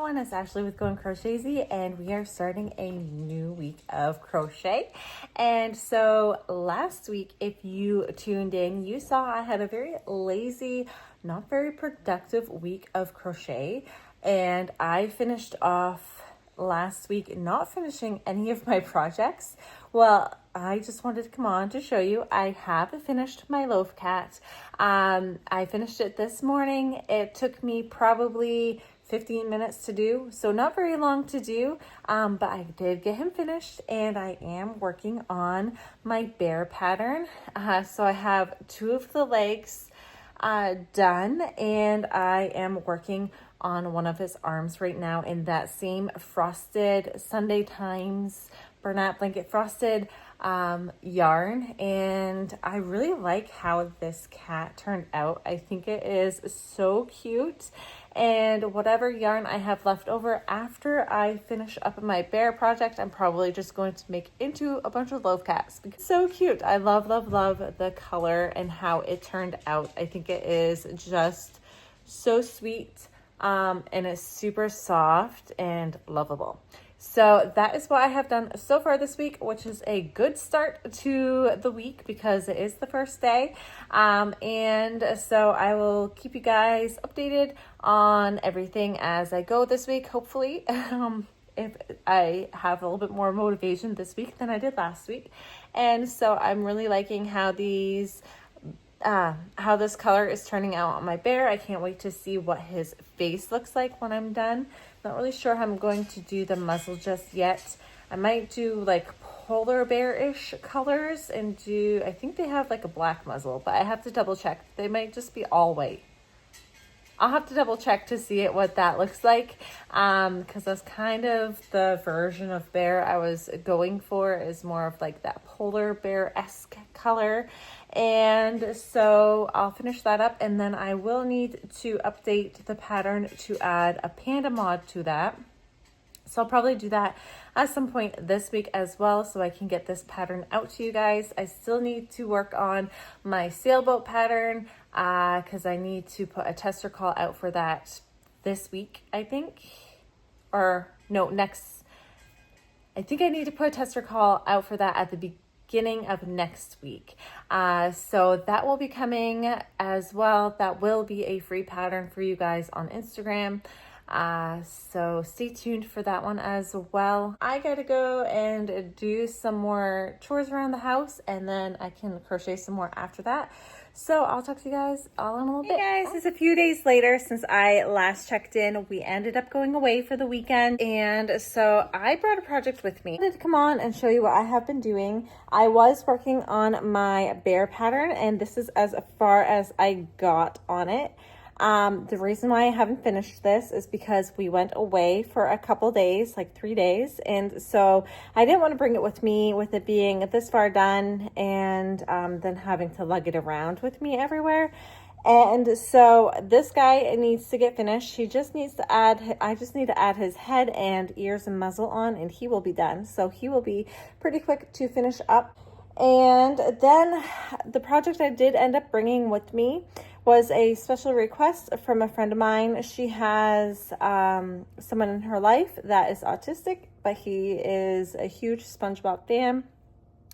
everyone, it's Ashley with Going Crochet and we are starting a new week of crochet. And so last week, if you tuned in, you saw I had a very lazy, not very productive week of crochet, and I finished off last week not finishing any of my projects. Well, I just wanted to come on to show you I have finished my Loaf Cat. I finished it this morning. It took me probably 15 minutes to do, so not very long to do, but I did get him finished, and I am working on my bear pattern. So I have 2 of the legs done, and I am working on one of his arms right now in that same frosted Sunday Times Bernat Blanket frosted yarn, and I really like how this cat turned out. I think it is so cute, and whatever yarn I have left over after I finish up my bear project, I'm probably just going to make into a bunch of Loaf Cats. It's so cute. I love the color and how it turned out. I think it is just so sweet, and it's super soft and lovable. So that is what I have done so far this week, which is a good start to the week because it is the first day. And so I will keep you guys updated on everything as I go this week, hopefully. If I have a little bit more motivation this week than I did last week. And so I'm really liking how how this color is turning out on my bear. I can't wait to see what his face looks like when I'm done. Not really sure how I'm going to do the muzzle just yet. I might do like polar bear-ish colors and do, I think they have like a black muzzle, but I have to double check. They might just be all white. I'll have to double check to see what that looks like, because that's kind of the version of bear I was going for, is more of like that polar bear-esque color. And so I'll finish that up, and then I will need to update the pattern to add a panda mod to that. So I'll probably do that at some point this week as well, so I can get this pattern out to you guys. I still need to work on my sailboat pattern because I need to put a tester call out for that this week, I think. Or no, next. I think I need to put a tester call out for that at the beginning of next week. So that will be coming as well. That will be a free pattern for you guys on Instagram. So stay tuned for that one as well. I gotta go and do some more chores around the house, and then I can crochet some more after that. So I'll talk to you guys all in a little bit. Hey guys, it's a few days later since I last checked in. We ended up going away for the weekend, and so I brought a project with me. I wanted to come on and show you what I have been doing. I was working on my bear pattern, and this is as far as I got on it. The reason why I haven't finished this is because we went away for a couple days, like 3 days. And so I didn't want to bring it with me with it being this far done and then having to lug it around with me everywhere. And so this guy needs to get finished. He just needs to I just need to add his head and ears and muzzle on, and he will be done. So he will be pretty quick to finish up. And then the project I did end up bringing with me was a special request from a friend of mine. She has someone in her life that is autistic, but he is a huge SpongeBob fan.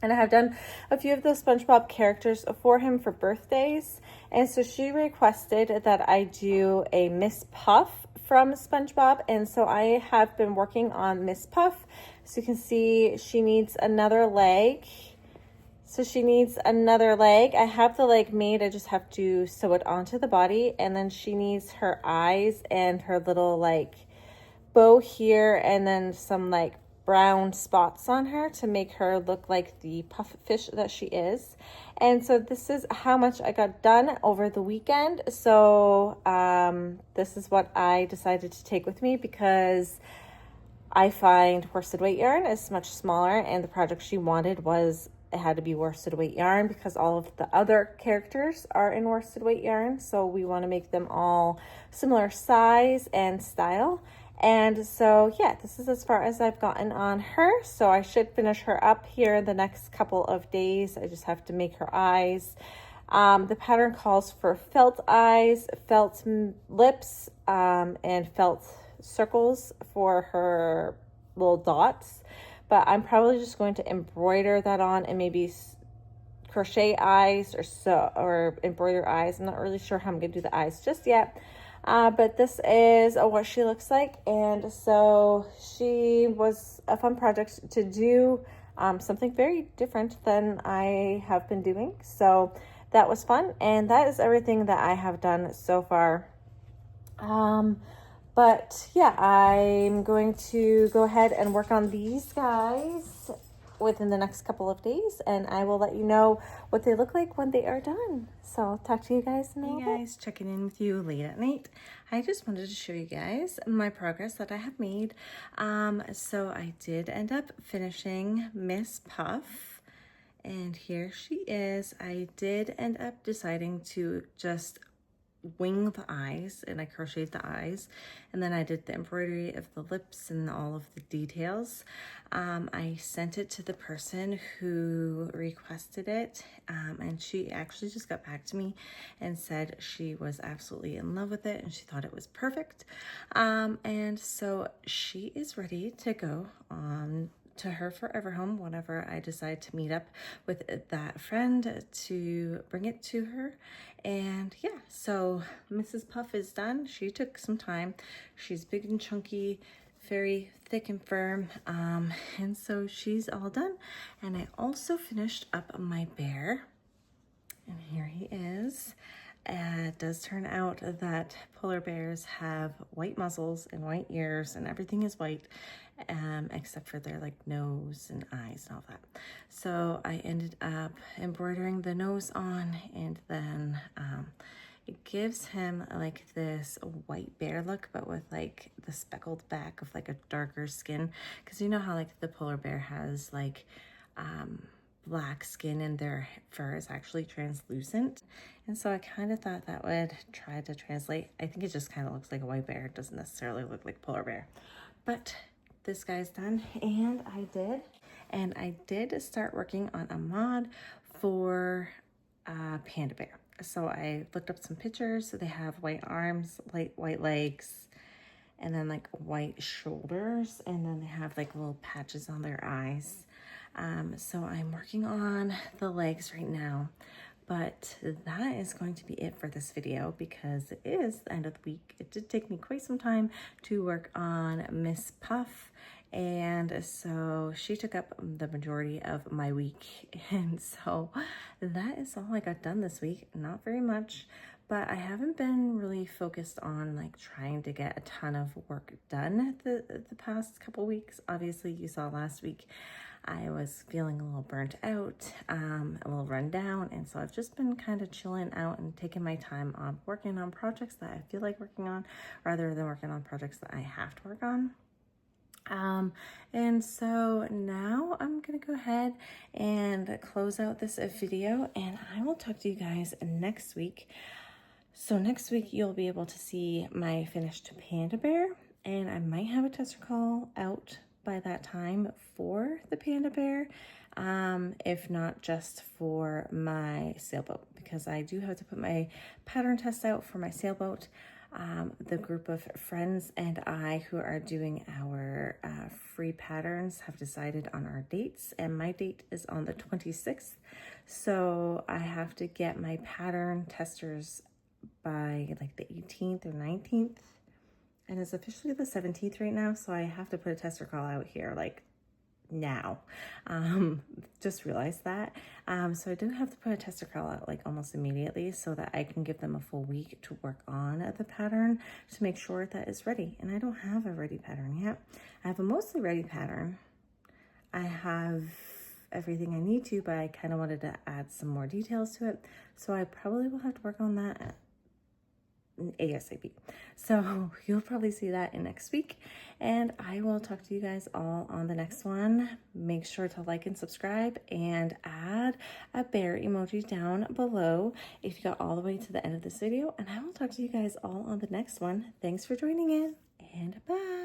And I have done a few of those SpongeBob characters for him for birthdays. And so she requested that I do a Miss Puff from SpongeBob. And so I have been working on Miss Puff. So you can see she needs another leg. So she needs another leg. I have the leg made. I just have to sew it onto the body. And then she needs her eyes and her little like bow here, and then some like brown spots on her to make her look like the puff fish that she is. And so this is how much I got done over the weekend. So this is what I decided to take with me because I find worsted weight yarn is much smaller, and the project she wanted was it had to be worsted weight yarn because all of the other characters are in worsted weight yarn. So we want to make them all similar size and style. And so, yeah, this is as far as I've gotten on her. So I should finish her up here the next couple of days. I just have to make her eyes. The pattern calls for felt eyes, felt lips, and felt circles for her little dots, but I'm probably just going to embroider that on and maybe crochet eyes or embroider eyes. I'm not really sure how I'm gonna do the eyes just yet, but this is what she looks like. And so she was a fun project to do, something very different than I have been doing, so that was fun. And that is everything that I have done so far. But yeah, I'm going to go ahead and work on these guys within the next couple of days, and I will let you know what they look like when they are done. So I'll talk to you guys in a little bit. Hey guys, checking in with you late at night. I just wanted to show you guys my progress that I have made. So I did end up finishing Miss Puff, and here she is. I did end up deciding to just wing the eyes, and I crocheted the eyes, and then I did the embroidery of the lips and all of the details. I sent it to the person who requested it, and she actually just got back to me and said she was absolutely in love with it and she thought it was perfect. And so she is ready to go on to her forever home whenever I decide to meet up with that friend to bring it to her. And yeah, so Mrs. Puff is done. She took some time. She's big and chunky, very thick and firm, and so she's all done. And I also finished up my bear, and here he is. It does turn out that polar bears have white muzzles and white ears, and everything is white, except for their like nose and eyes and all that. So I ended up embroidering the nose on, and then it gives him like this white bear look, but with like the speckled back of like a darker skin, because you know how like the polar bear has like black skin and their fur is actually translucent. And so I kind of thought that would try to translate. I think it just kind of looks like a white bear. It doesn't necessarily look like polar bear. But this guy's done, and I did start working on a mod for Panda Bear. So I looked up some pictures. So they have white arms, white legs, and then like white shoulders, and then they have like little patches on their eyes. So I'm working on the legs right now, but that is going to be it for this video because it is the end of the week. It did take me quite some time to work on Miss Puff, and so she took up the majority of my week. And so that is all I got done this week. Not very much, but I haven't been really focused on like trying to get a ton of work done the past couple weeks. Obviously you saw last week I was feeling a little burnt out, a little run down, and so I've just been kind of chilling out and taking my time on working on projects that I feel like working on rather than working on projects that I have to work on. And so now I'm gonna go ahead and close out this video, and I will talk to you guys next week. So next week you'll be able to see my finished panda bear, and I might have a tester call out by that time for the panda bear, if not just for my sailboat, because I do have to put my pattern test out for my sailboat. The group of friends and I who are doing our free patterns have decided on our dates, and my date is on the 26th. So I have to get my pattern testers by like the 18th or 19th. And it's officially the 17th right now, so I have to put a tester call out here like now. Just realized that. So I do have to put a tester call out like almost immediately so that I can give them a full week to work on the pattern to make sure that it's ready. And I don't have a ready pattern yet. I have a mostly ready pattern. I have everything I need to, but I kind of wanted to add some more details to it. So I probably will have to work on that ASAP. So you'll probably see that in next week, and I will talk to you guys all on the next one. Make sure to like and subscribe and add a bear emoji down below if you got all the way to the end of this video, and I will talk to you guys all on the next one. Thanks for joining in, and bye.